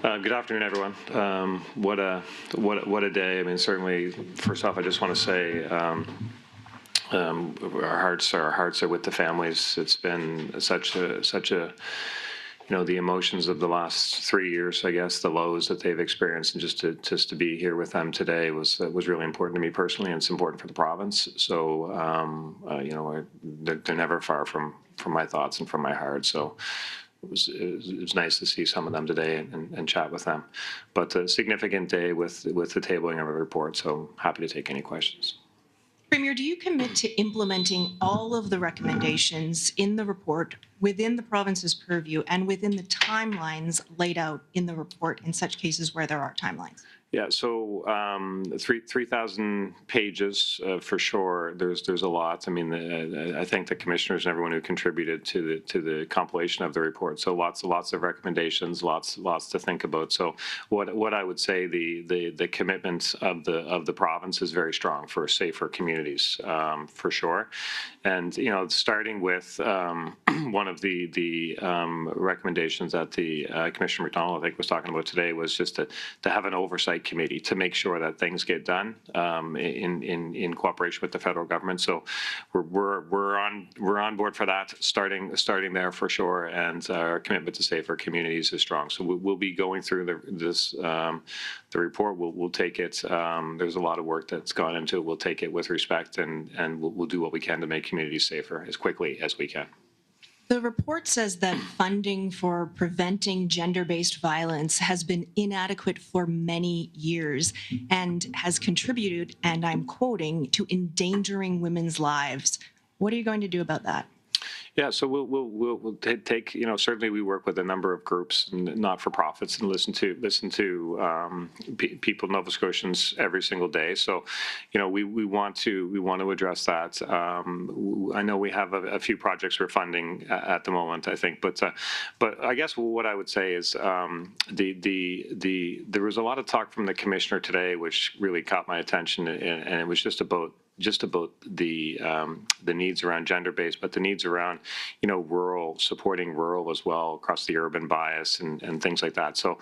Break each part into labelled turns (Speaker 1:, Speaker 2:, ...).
Speaker 1: Good afternoon, everyone. What a day! I mean, certainly, first off, I just want to say our hearts are with the families. It's been such a the emotions of the last 3 years, I guess, the lows that they've experienced, and just to be here with them today was really important to me personally, and it's important for the province. So they're never far from my thoughts and from my heart. So it was nice to see some of them today and chat with them. But a significant day with the tabling of a report, so happy to take any questions.
Speaker 2: Premier, do you commit to implementing all of the recommendations in the report within the province's purview and within the timelines laid out in the report in such cases where there are timelines?
Speaker 1: Yeah, so 3,000 pages for sure. There's a lot. I mean, I thank the commissioners and everyone who contributed to the compilation of the report. So lots of recommendations, lots to think about. So what I would say, the commitment of the province is very strong for safer communities, for sure. And starting with one of the recommendations that the Commissioner McDonald, I think, was talking about today was just to have an oversight committee to make sure that things get done in cooperation with the federal government. So we're on board for that, starting there for sure, and our commitment to safer communities is strong. So we'll be going through the report. We'll take it. There's a lot of work that's gone into it. We'll take it with respect, and we'll do what we can to make communities safer as quickly as we can.
Speaker 2: The report says that funding for preventing gender-based violence has been inadequate for many years and has contributed, and I'm quoting, to endangering women's lives. What are you going to do about that?
Speaker 1: Yeah, so we'll take, certainly we work with a number of groups and not-for-profits and listen to people, Nova Scotians, every single day. So, we want to address that. I know we have a few projects we're funding at the moment, I think, but I guess what I would say is there was a lot of talk from the commissioner today, which really caught my attention, and it was just about the needs around gender-based, but the needs around, rural, supporting rural as well, across the urban bias and things like that. So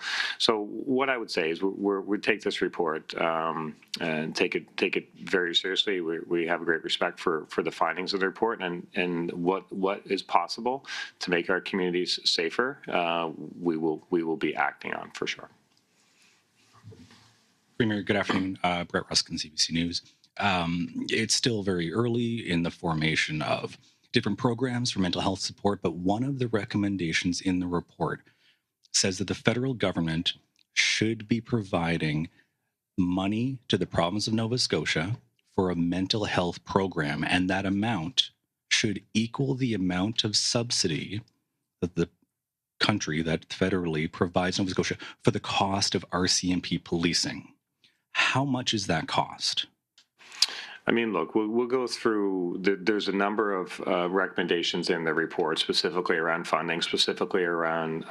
Speaker 1: what I would say is we take this report and take it very seriously. We have a great respect for the findings of the report and what is possible to make our communities safer. We will be acting on for sure.
Speaker 3: Premier, good afternoon. Brett Ruskin, CBC News. It's still very early in the formation of different programs for mental health support, but one of the recommendations in the report says that the federal government should be providing money to the province of Nova Scotia for a mental health program, and that amount should equal the amount of subsidy that the country that federally provides Nova Scotia for the cost of RCMP policing. How much is that cost?
Speaker 1: I mean, look, we'll go through. There's a number of recommendations in the report, specifically around funding, specifically around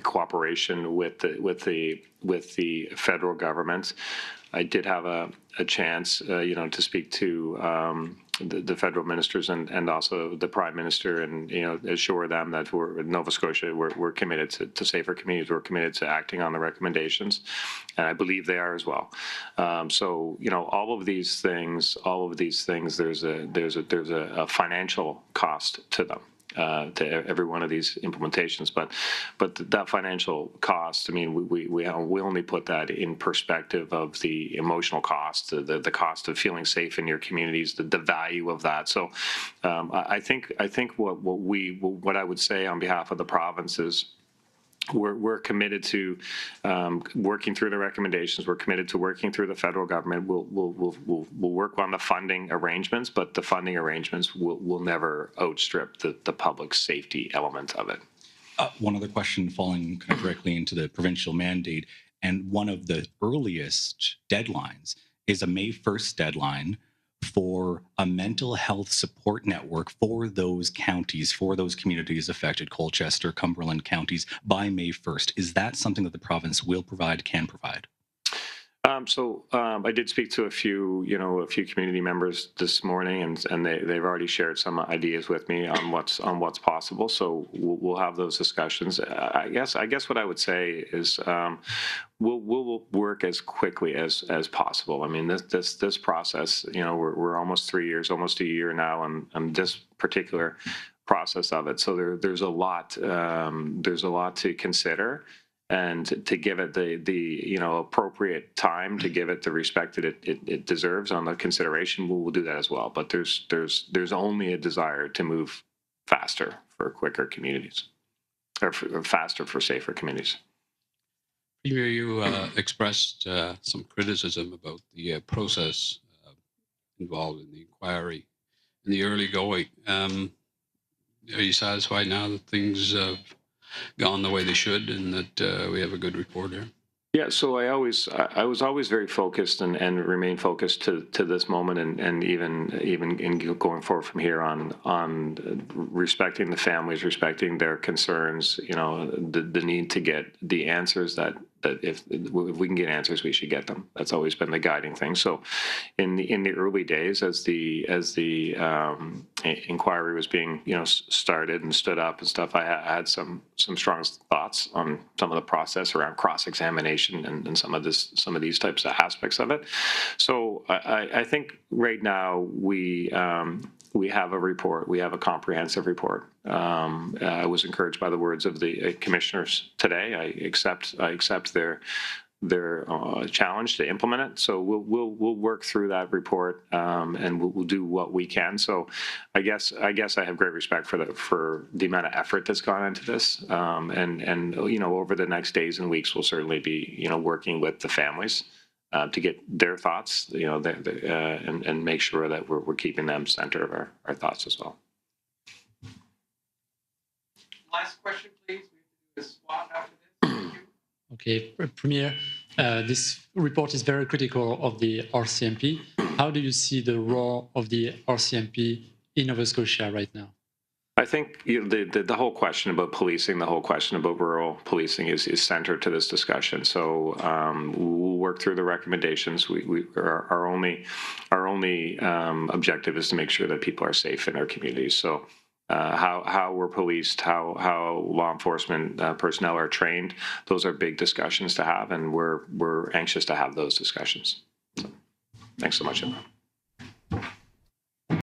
Speaker 1: cooperation with the federal government. I did have a chance, to speak to the federal ministers and also the Prime Minister, and assure them that we're in Nova Scotia. We're committed to safer communities. We're committed to acting on the recommendations, and I believe they are as well. So all of these things. There's a financial cost to them. To every one of these implementations, but that financial cost, I mean, we only put that in perspective of the emotional cost, the cost of feeling safe in your communities, the value of that. So I think what I would say on behalf of the province is, we're committed to working through the recommendations. We're committed to working through the federal government. We'll work on the funding arrangements, but the funding arrangements will never outstrip the public safety element of it.
Speaker 3: One other question falling kind of directly into the provincial mandate, and one of the earliest deadlines is a May 1st deadline for a mental health support network for those counties, for those communities affected, Colchester, Cumberland counties, by May 1st. Is that something that the province will provide, can provide?
Speaker 1: I did speak to a few community members this morning, and they've already shared some ideas with me on what's possible. So we'll have those discussions. I guess what I would say is we'll work as quickly as possible. I mean, this process, we're almost 3 years, almost a year now on this particular process of it. So there's a lot to consider, and to give it the appropriate time, to give it the respect that it deserves on the consideration, we'll do that as well. But there's only a desire to move faster for quicker communities, or faster for safer communities.
Speaker 4: Premier, you expressed some criticism about the process involved in the inquiry in the early going. Are you satisfied now that things have gone the way they should, and that we have a good report here?
Speaker 1: Yeah, so I was always very focused and remain focused to this moment, and even in going forward from here on respecting the families, respecting their concerns, the need to get the answers that if we can get answers, we should get them. That's always been the guiding thing. So in the early days, as the inquiry was being started and stood up and stuff, I had some strong thoughts on some of the process around cross-examination and some of these types of aspects of it. So I think right now we have a report. We have a comprehensive report. I was encouraged by the words of the commissioners today. I accept their challenge to implement it. So we'll work through that report, and we'll do what we can. So I guess I have great respect for the amount of effort that's gone into this. And over the next days and weeks, we'll certainly be working with the families to get their thoughts, and make sure that we're keeping them center of our thoughts as well.
Speaker 5: Last question, please. We have to do a swap after this. Thank you. Okay, Premier, this report is very critical of the RCMP. How do you see the role of the RCMP in Nova Scotia right now?
Speaker 1: I think the whole question about policing, the whole question about rural policing is centered to this discussion. So we'll work through the recommendations. Our only objective is to make sure that people are safe in our communities. So how we're policed, how law enforcement personnel are trained, those are big discussions to have, and we're anxious to have those discussions. So, thanks so much, everyone.